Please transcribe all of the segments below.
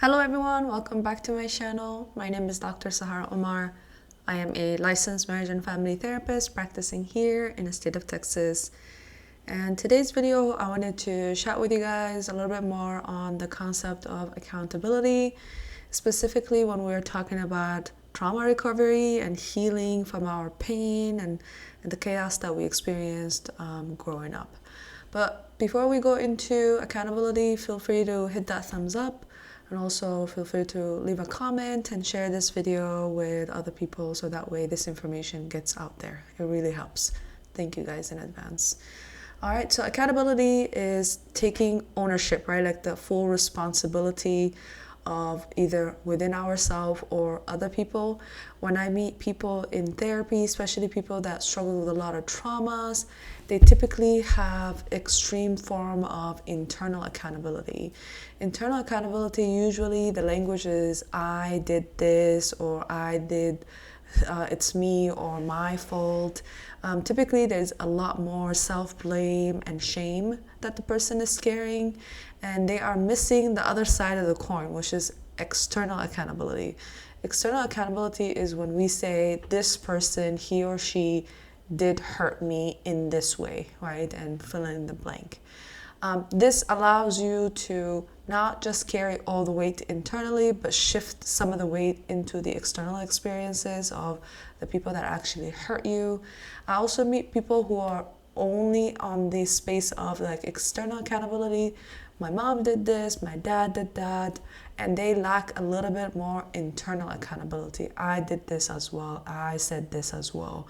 Hello everyone, welcome back to my channel. My name is Dr. Sahara Omar. I am a licensed marriage and family therapist practicing here in the state of Texas. And today's video, I wanted to chat with you guys a little bit more on the concept of accountability, specifically when we're talking about trauma recovery and healing from our pain and the chaos that we experienced growing up. But before we go into accountability, feel free to hit that thumbs up. And also feel free to leave a comment and share this video with other people so that way this information gets out there. It really helps. Thank you guys in advance. All right, so accountability is taking ownership, right? Like the full responsibility of either within ourselves or other people. When I meet people in therapy, especially people that struggle with a lot of traumas, they typically have extreme form of internal accountability. Internal accountability, usually the language is I did this, or I did it's me or my fault. Typically there's a lot more self-blame and shame that the person is carrying, and they are missing the other side of the coin, which is external accountability. External accountability is when we say this person, he or she did hurt me in this way, right? And fill in the blank. This allows you to not just carry all the weight internally, but shift some of the weight into the external experiences of the people that actually hurt you. I also meet people who are only on the space of like external accountability. My mom did this, my dad did that, and they lack a little bit more internal accountability. I did this as well. I said this as well.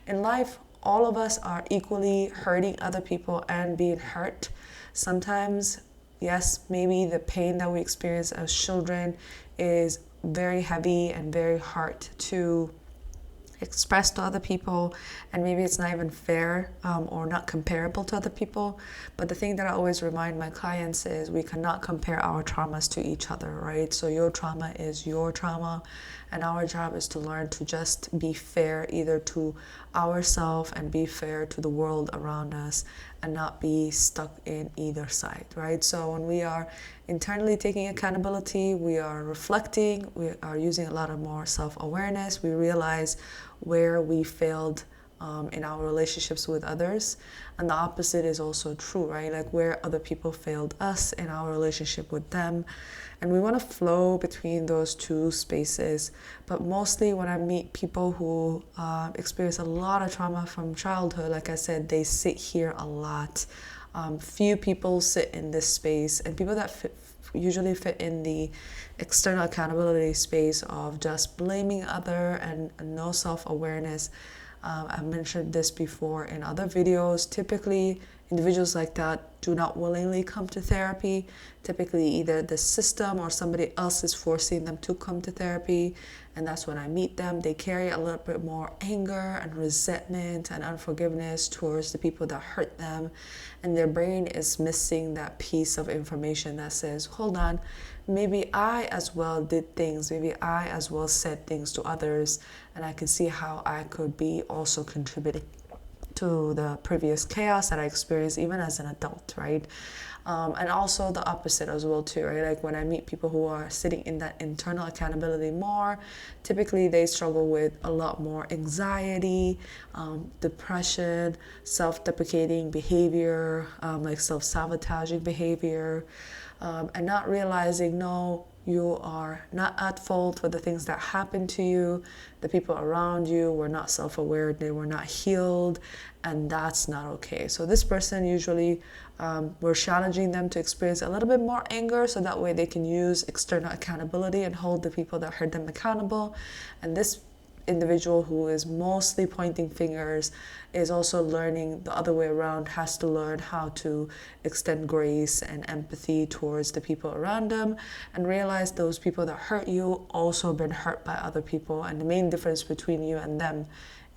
In life, all of us are equally hurting other people and being hurt. Sometimes, yes, maybe the pain that we experience as children is very heavy and very hard to express to other people, and maybe it's not even fair or not comparable to other people. But the thing that I always remind my clients is we cannot compare our traumas to each other, right? So your trauma is your trauma, and our job is to learn to just be fair either to ourselves and be fair to the world around us, and not be stuck in either side, right? So when we are internally taking accountability, we are reflecting, we are using a lot of more self-awareness, we realize where we failed in our relationships with others, and the opposite is also true, right? Like where other people failed us in our relationship with them. And we want to flow between those two spaces. But mostly when I meet people who experience a lot of trauma from childhood, like I said, they sit here a lot. Few people sit in this space, and people that usually fit in the external accountability space of just blaming other and no self-awareness. I've mentioned this before in other videos. Typically, individuals like that do not willingly come to therapy. Typically, either the system or somebody else is forcing them to come to therapy. And that's when I meet them. They carry a little bit more anger and resentment and unforgiveness towards the people that hurt them. And their brain is missing that piece of information that says, hold on, maybe I as well did things. Maybe I as well said things to others. And I can see how I could be also contributing to the previous chaos that I experienced even as an adult, right? And also the opposite as well too, right? Like when I meet people who are sitting in that internal accountability more, typically they struggle with a lot more anxiety, depression, self-deprecating behavior, like self-sabotaging behavior, and not realizing, no, you are not at fault for the things that happened to you. The people around you were not self-aware, they were not healed, and that's not okay. So this person usually, we're challenging them to experience a little bit more anger so that way they can use external accountability and hold the people that hurt them accountable. And this individual who is mostly pointing fingers is also learning the other way around, has to learn how to extend grace and empathy towards the people around them, and realize those people that hurt you also been hurt by other people. And the main difference between you and them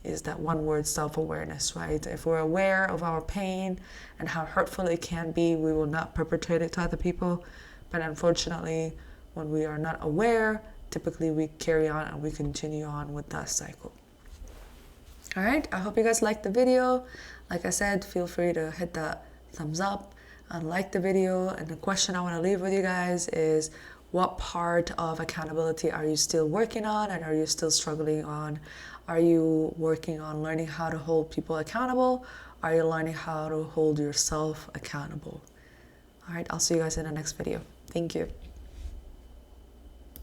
is that one word, self-awareness, right? If we're aware of our pain and how hurtful it can be, we will not perpetrate it to other people. But unfortunately, when we are not aware, typically we carry on and we continue on with that cycle. All right, I hope you guys liked the video. Like I said, feel free to hit that thumbs up and like the video. And the question I want to leave with you guys is, what part of accountability are you still working on and are you still struggling on? Are you working on learning how to hold people accountable? Are you learning how to hold yourself accountable? All right, I'll see you guys in the next video. Thank you.